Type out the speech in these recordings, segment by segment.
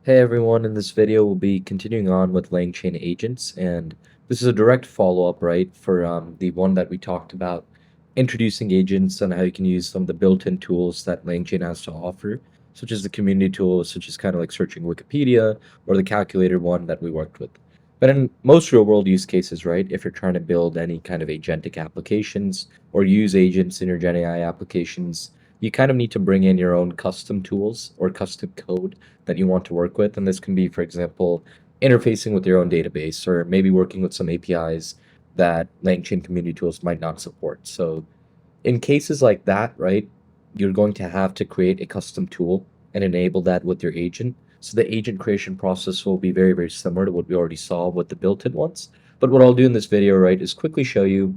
Hey everyone, in this video we'll be continuing on with LangChain agents, and this is a direct follow-up, right, for the one that we talked about, introducing agents and how you can use some of the built-in tools that LangChain has to offer, such as the community tools, such as kind of like searching Wikipedia, or the calculator one that we worked with. But in most real-world use cases, right, if you're trying to build any kind of agentic applications or use agents in your GenAI applications, you kind of need to bring in your own custom tools or custom code that you want to work with. And this can be, for example, interfacing with your own database or maybe working with some APIs that LangChain community tools might not support. So in cases like that, right, you're going to have to create a custom tool and enable that with your agent. So the agent creation process will be very, very similar to what we already saw with the built-in ones. But what I'll do in this video, right, is quickly show you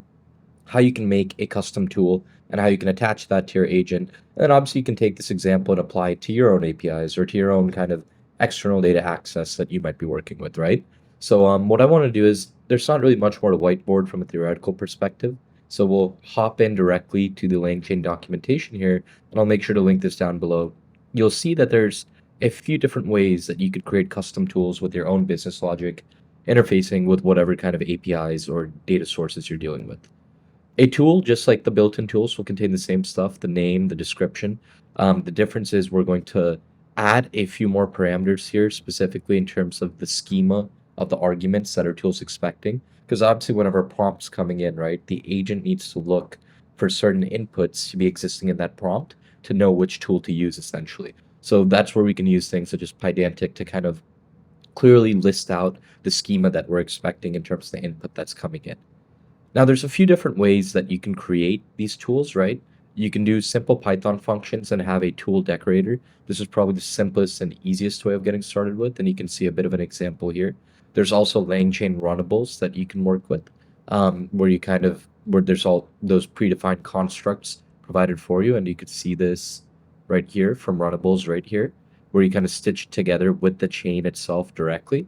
how you can make a custom tool and how you can attach that to your agent. And then obviously you can take this example and apply it to your own APIs or to your own kind of external data access that you might be working with, right? So what I want to do is there's not really much more to whiteboard from a theoretical perspective. So we'll hop in directly to the LangChain documentation here, and I'll make sure to link this down below. You'll see that there's a few different ways that you could create custom tools with your own business logic, interfacing with whatever kind of APIs or data sources you're dealing with. A tool, just like the built-in tools, will contain the same stuff, the name, the description. The difference is we're going to add a few more parameters here, specifically in terms of the schema of the arguments that our tool's expecting. Because obviously whenever prompt's coming in, right, the agent needs to look for certain inputs to be existing in that prompt to know which tool to use, essentially. So that's where we can use things such as Pydantic to kind of clearly list out the schema that we're expecting in terms of the input that's coming in. Now, there's a few different ways that you can create these tools, right? You can do simple Python functions and have a tool decorator. This is probably the simplest and easiest way of getting started with, and you can see a bit of an example here. There's also LangChain runnables that you can work with, where there's all those predefined constructs provided for you, and you could see this right here from runnables right here, where you kind of stitch together with the chain itself directly.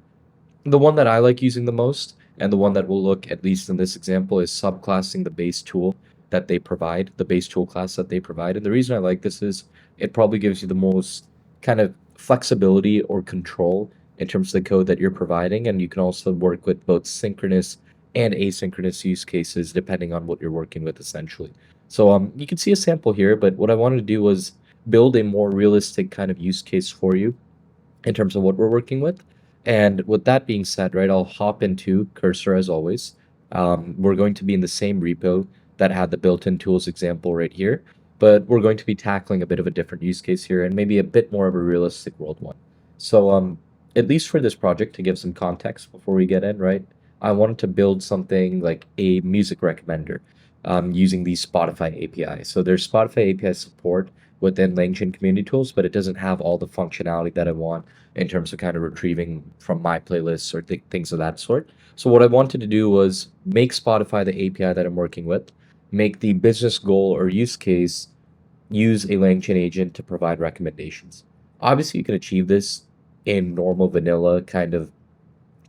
The one that I like using the most, and the one that we'll look at least in this example, is subclassing the base tool that they provide, the base tool class that they provide. And the reason I like this is it probably gives you the most kind of flexibility or control in terms of the code that you're providing. And you can also work with both synchronous and asynchronous use cases depending on what you're working with, essentially. So you can see a sample here, but what I wanted to do was build a more realistic kind of use case for you in terms of what we're working with. And with that being said, right, I'll hop into Cursor as always. We're going to be in the same repo that had the built-in tools example right here, but we're going to be tackling a bit of a different use case here and maybe a bit more of a realistic world one. So at least for this project, to give some context before we get in, right, I wanted to build something like a music recommender using the Spotify API. So there's Spotify API support within LangChain community tools, but it doesn't have all the functionality that I want in terms of kind of retrieving from my playlists or things of that sort. So what I wanted to do was make Spotify the API that I'm working with, make the business goal or use case use a LangChain agent to provide recommendations. Obviously, you can achieve this in normal vanilla kind of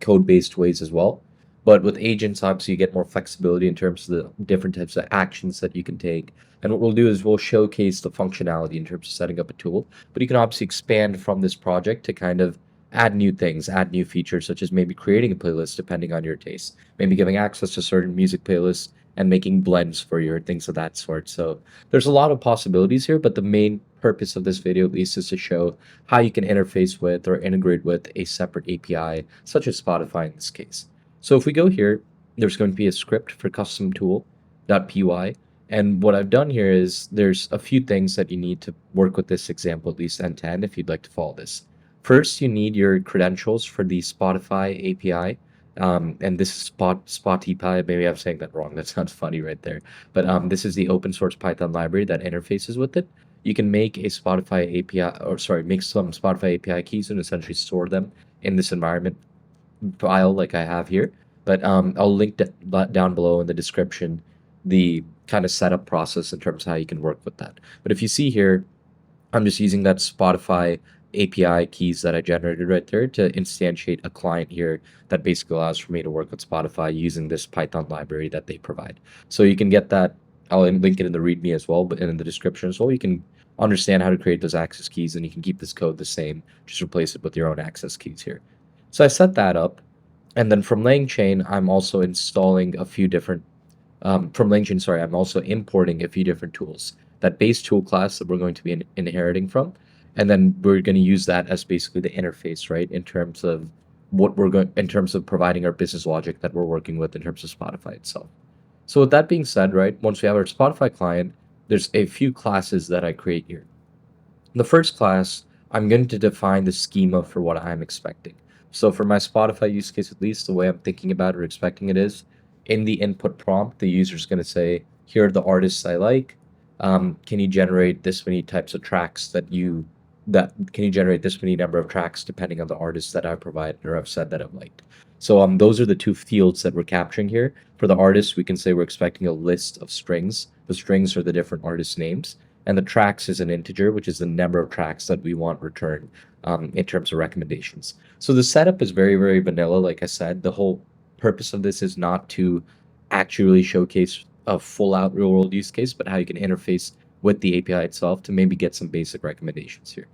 code-based ways as well. But with agents, obviously, you get more flexibility in terms of the different types of actions that you can take. And what we'll do is we'll showcase the functionality in terms of setting up a tool. But you can obviously expand from this project to kind of add new things, add new features, such as maybe creating a playlist depending on your taste, maybe giving access to certain music playlists and making blends for you or things of that sort. So there's a lot of possibilities here, but the main purpose of this video at least is to show how you can interface with or integrate with a separate API, such as Spotify in this case. So if we go here, there's going to be a script for custom tool.py. And what I've done here is there's a few things that you need to work with this example, at least end to end, if you'd like to follow this. First, you need your credentials for the Spotify API. And this is Spotify. Maybe I'm saying that wrong. That sounds funny right there. But this is the open source Python library that interfaces with it. You can make a Spotify API, or sorry, make some Spotify API keys and essentially store them in this environment file like I have here. But I'll link down below in the description the kind of setup process in terms of how you can work with that. But if you see here, I'm just using that Spotify API keys that I generated right there to instantiate a client here that basically allows for me to work with Spotify using this Python library that they provide. So you can get that. I'll link it in the README as well, but in the description as well. You can understand how to create those access keys, and you can keep this code the same. Just replace it with your own access keys here. So I set that up. And then from LangChain, I'm also installing a few different from LangChain, sorry, I'm also importing a few different tools. That base tool class that we're going to be inheriting from, and then we're going to use that as basically the interface, right? In terms of what we're going, in terms of providing our business logic that we're working with in terms of Spotify itself. So with that being said, right, once we have our Spotify client, there's a few classes that I create here. The first class, I'm going to define the schema for what I'm expecting. So for my Spotify use case, at least the way I'm thinking about or expecting it is, in the input prompt, the user is going to say, here are the artists I like. Can you generate this many types of tracks can you generate this many number of tracks depending on the artists that I provided or I've said that I've liked. So those are the two fields that we're capturing here. For the artists, we can say we're expecting a list of strings. The strings are the different artist names, and the tracks is an integer, which is the number of tracks that we want returned in terms of recommendations. So the setup is very, very vanilla. Like I said, the whole purpose of this is not to actually showcase a full out real world use case, but how you can interface with the API itself to maybe get some basic recommendations here.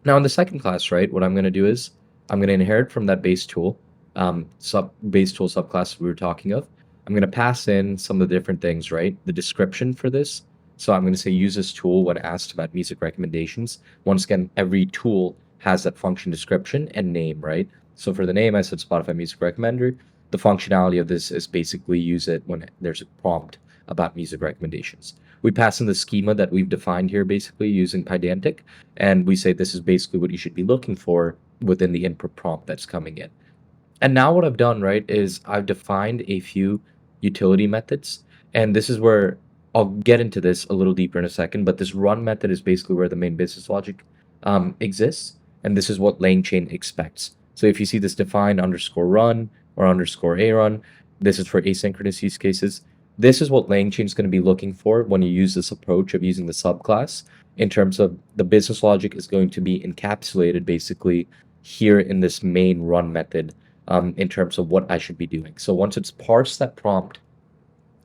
Now in the second class, right, what I'm going to do is I'm going to inherit from that base tool, base tool subclass we were talking of. I'm going to pass in some of the different things, right? The description for this. So I'm going to say use this tool when asked about music recommendations. Once again, every tool has that function description and name, right? So for the name, I said Spotify Music Recommender. The functionality of this is basically use it when there's a prompt about music recommendations. We pass in the schema that we've defined here, basically using Pydantic, and we say this is basically what you should be looking for within the input prompt that's coming in. And now what I've done, right, is I've defined a few utility methods. And this is where I'll get into this a little deeper in a second, but this run method is basically where the main business logic exists. And this is what LangChain expects. So if you see this define underscore run or underscore a run, this is for asynchronous use cases. This is what LangChain is going to be looking for when you use this approach of using the subclass in terms of the business logic is going to be encapsulated basically here in this main run method in terms of what I should be doing. So once it's parsed that prompt,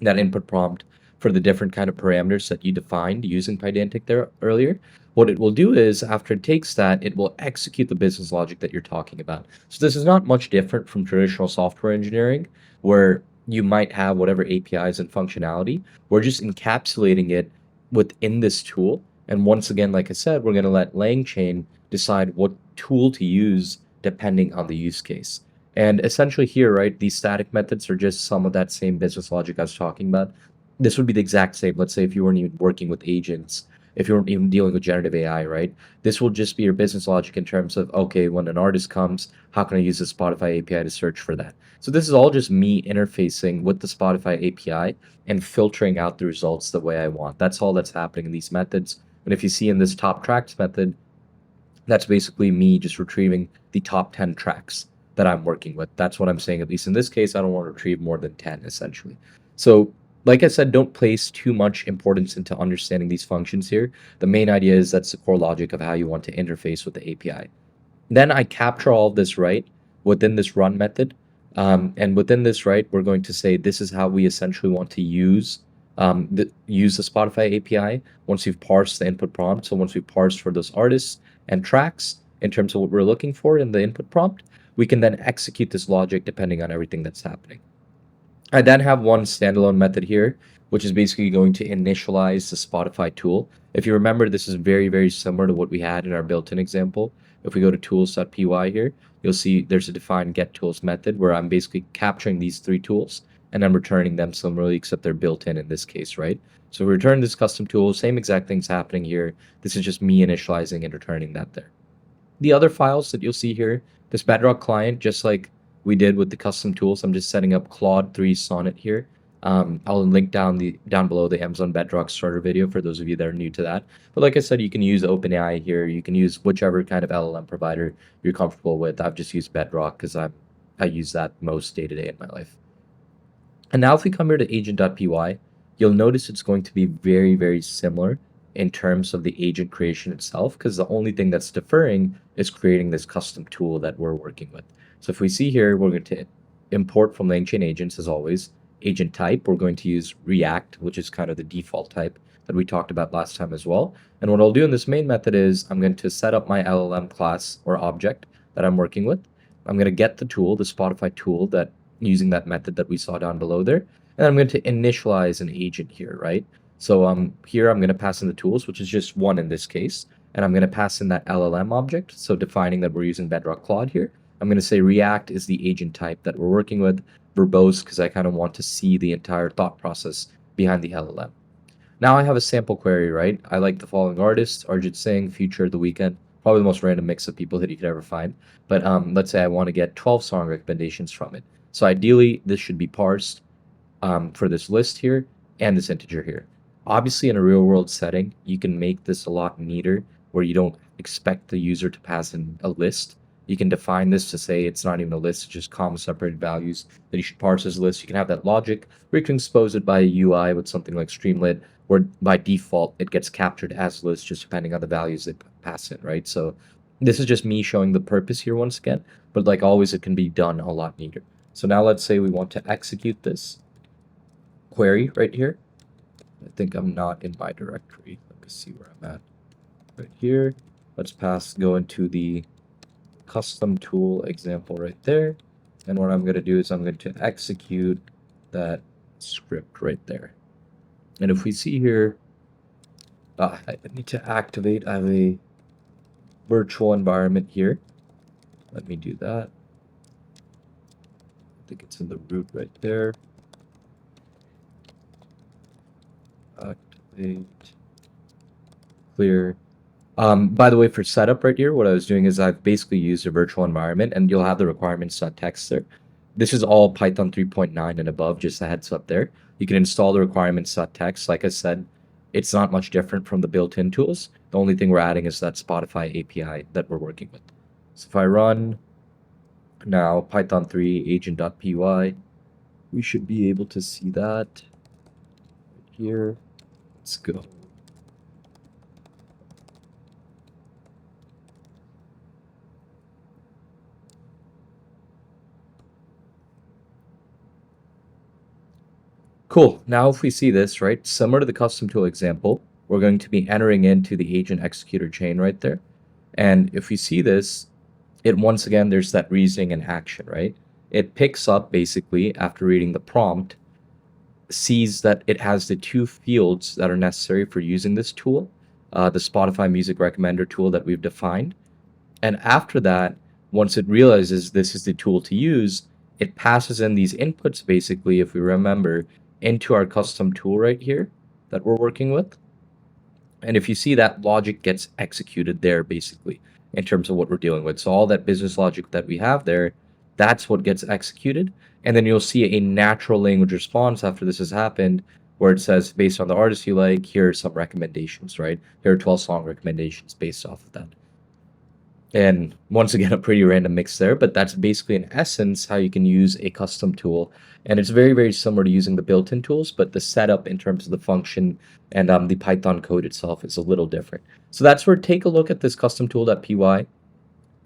that input prompt for the different kind of parameters that you defined using Pydantic there earlier, what it will do is after it takes that, it will execute the business logic that you're talking about. So this is not much different from traditional software engineering where you might have whatever APIs and functionality. We're just encapsulating it within this tool. And once again, like I said, we're going to let LangChain decide what tool to use depending on the use case. And essentially here, right, these static methods are just some of that same business logic I was talking about. This would be the exact same. Let's say if you weren't even working with agents, if you weren't even dealing with generative AI, right? This will just be your business logic in terms of, okay, when an artist comes, how can I use the Spotify API to search for that? So this is all just me interfacing with the Spotify API and filtering out the results the way I want. That's all that's happening in these methods. And if you see in this top tracks method, that's basically me just retrieving the top 10 tracks that I'm working with. That's what I'm saying. At least in this case, I don't want to retrieve more than 10 essentially. So like I said, don't place too much importance into understanding these functions here. The main idea is that's the core logic of how you want to interface with the API. Then I capture all of this, right, within this run method. And within this, right, we're going to say this is how we essentially want to use the Spotify API once we've parsed the input prompt. So once we've parsed for those artists and tracks in terms of what we're looking for in the input prompt, we can then execute this logic depending on everything that's happening. I then have one standalone method here, which is basically going to initialize the Spotify tool. If you remember, this is very, very similar to what we had in our built-in example. If we go to tools.py here, you'll see there's a defined get tools method where I'm basically capturing these three tools and I'm returning them similarly, except they're built in this case, right? So we return this custom tool, same exact thing's happening here. This is just me initializing and returning that there. The other files that you'll see here, this Bedrock client, just like we did with the custom tools, I'm just setting up Claude 3 Sonnet here. I'll link down below the Amazon Bedrock starter video for those of you that are new to that. But like I said, you can use OpenAI here. You can use whichever kind of LLM provider you're comfortable with. I've just used Bedrock because I use that most day to day in my life. And now if we come here to agent.py, you'll notice it's going to be very, very similar in terms of the agent creation itself, because the only thing that's differing is creating this custom tool that we're working with. So if we see here, we're going to import from LangChain agents as always. Agent type, we're going to use React, which is kind of the default type. that we talked about last time as well. And what I'll do in this main method is I'm going to set up my LLM class or object that I'm working with. I'm going to get the tool, the Spotify tool that using that method that we saw down below there. And I'm going to initialize an agent here, right? So here I'm going to pass in the tools, which is just one in this case. And I'm going to pass in that LLM object. So defining that we're using Bedrock Claude here. I'm going to say React is the agent type that we're working with, verbose, because I kind of want to see the entire thought process behind the LLM. Now I have a sample query, right? I like the following artists: Arjit Singh, Future, The Weeknd, probably the most random mix of people that you could ever find. But let's say I want to get 12 song recommendations from it. So ideally, this should be parsed for this list here and this integer here. Obviously, in a real world setting, you can make this a lot neater where you don't expect the user to pass in a list. You can define this to say it's not even a list, it's just comma separated values that you should parse as a list. You can have that logic where you can expose it by a UI with something like Streamlit, where by default it gets captured as a list just depending on the values they pass in, right? So this is just me showing the purpose here once again, but like always, it can be done a lot neater. So now let's say we want to execute this query right here. I think I'm not in my directory. Let me see where I'm at. Right here. Let's go into the custom tool example right there. And what I'm going to do is I'm going to execute that script right there. And if we see here, I need to activate. I have a virtual environment here. Let me do that. I think it's in the root right there. Activate, clear. By the way, for setup right here, what I was doing is I've basically used a virtual environment, and you'll have the requirements.txt there. This is all Python 3.9 and above, just a heads up there. You can install the requirements.txt. Like I said, it's not much different from the built-in tools. The only thing we're adding is that Spotify API that we're working with. So if I run now Python 3 agent.py, we should be able to see that right here. Let's go. Cool. Now if we see this, right, similar to the custom tool example, we're going to be entering into the agent executor chain right there. And if we see this, it once again, there's that reasoning and action, right? It picks up basically after reading the prompt, sees that it has the two fields that are necessary for using this tool, the Spotify Music Recommender tool that we've defined. And after that, once it realizes this is the tool to use, it passes in these inputs basically, if we remember, into our custom tool right here that we're working with. And if you see that logic gets executed there basically in terms of what we're dealing with. So all that business logic that we have there, that's what gets executed. And then you'll see a natural language response after this has happened where it says, based on the artist you like, here are some recommendations, right? Here are 12 song recommendations based off of that. And once again, a pretty random mix there, but that's basically in essence how you can use a custom tool. And it's very, very similar to using the built-in tools, but the setup in terms of the function and the Python code itself is a little different. So that's where take a look at this custom tool.py,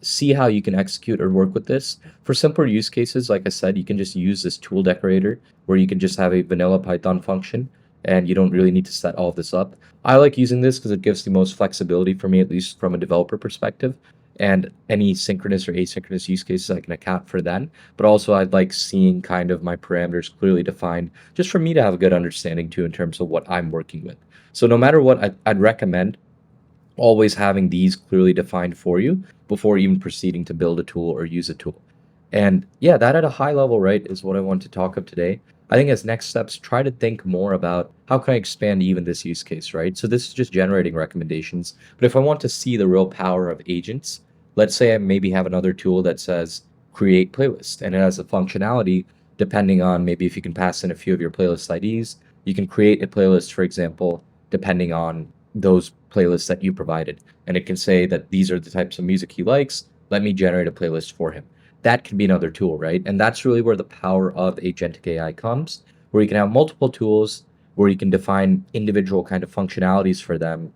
see how you can execute or work with this. For simpler use cases, like I said, you can just use this tool decorator where you can just have a vanilla Python function and you don't really need to set all of this up. I like using this because it gives the most flexibility for me, at least from a developer perspective. And any synchronous or asynchronous use cases I can account for then. But also I'd like seeing kind of my parameters clearly defined just for me to have a good understanding too in terms of what I'm working with. So no matter what, I'd recommend always having these clearly defined for you before even proceeding to build a tool or use a tool. And yeah, that at a high level, right, is what I want to talk of today. I think as next steps, try to think more about how can I expand even this use case, right? So this is just generating recommendations. But if I want to see the real power of agents, let's say I maybe have another tool that says create playlist and it has a functionality depending on maybe if you can pass in a few of your playlist IDs, you can create a playlist, for example, depending on those playlists that you provided. And it can say that these are the types of music he likes. Let me generate a playlist for him. That can be another tool, right? And that's really where the power of agentic AI comes, where you can have multiple tools, where you can define individual kind of functionalities for them,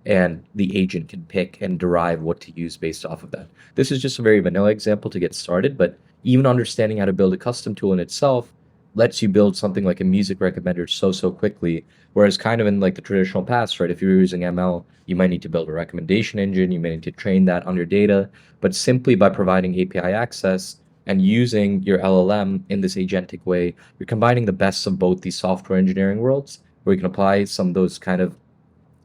and the agent can pick and derive what to use based off of that. This is just a very vanilla example to get started, but even understanding how to build a custom tool in itself lets you build something like a music recommender so quickly. Whereas kind of in like the traditional past, right? If you're using ML, you might need to build a recommendation engine, you may need to train that on your data. But simply by providing API access and using your LLM in this agentic way, you're combining the best of both these software engineering worlds, where you can apply some of those kind of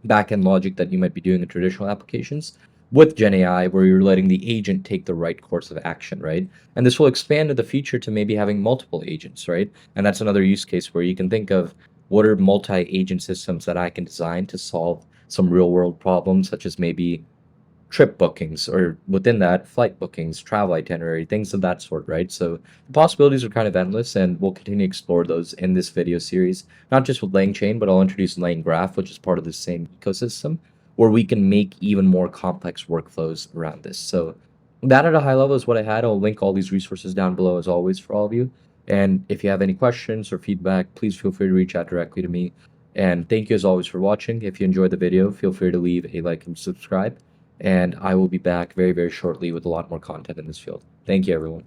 back-end logic that you might be doing in traditional applications with Gen AI, where you're letting the agent take the right course of action, right? And this will expand in the future to maybe having multiple agents, right? And that's another use case where you can think of what are multi-agent systems that I can design to solve some real-world problems, such as maybe trip bookings or within that flight bookings, travel itinerary, things of that sort, right? So the possibilities are kind of endless, and we'll continue to explore those in this video series, not just with LangChain, but I'll introduce LangGraph, which is part of the same ecosystem, where we can make even more complex workflows around this. So that at a high level is what I had. I'll link all these resources down below as always for all of you. And if you have any questions or feedback, please feel free to reach out directly to me. And thank you as always for watching. If you enjoyed the video, feel free to leave a like and subscribe, and I will be back very shortly with a lot more content in this field. Thank you, everyone.